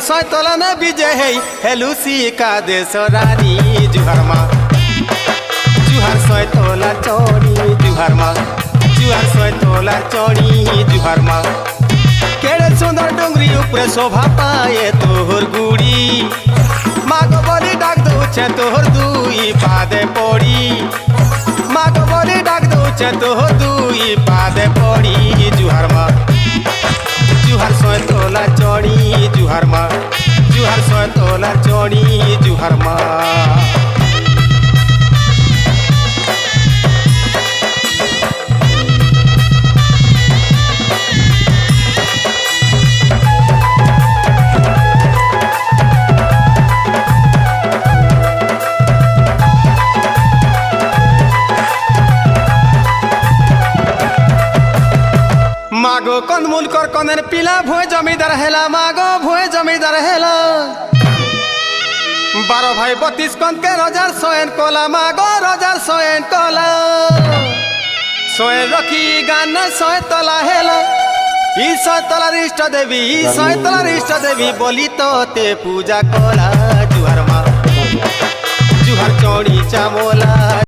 सैतला में विजय है लूसी का देश रानी जुहर माँ जुहर सैतला चौड़ी जुहर माँ जुहर सैतला चौड़ी जुहर माँ केड़े सुंदर डोंगरी ऊपर शोभा पाए तोहर गुड़ी मागो बोली डाक दौचे तोहर दुई पादे पड़ी मागो बोली डाक दौचे तोहर दुई पादे पड़ी जुहर माँ जुहर सैतला चौड़ी जुहर माँ जुहर सैतला चौड़ी जुहर माँ मागो कंदमूल कर कनेर पिला भुए जमीदार हेला मागो भुए जमीदार हेला 12 भाई 32 कंद के रजार सोएन कोला मागो रजार सोएन कोला सोएन रखी गान सैतला हेला ई सैतला इष्ट देवी बोली तो ते पूजा कोला जुहर माँ जुहर चौड़ी चामोला।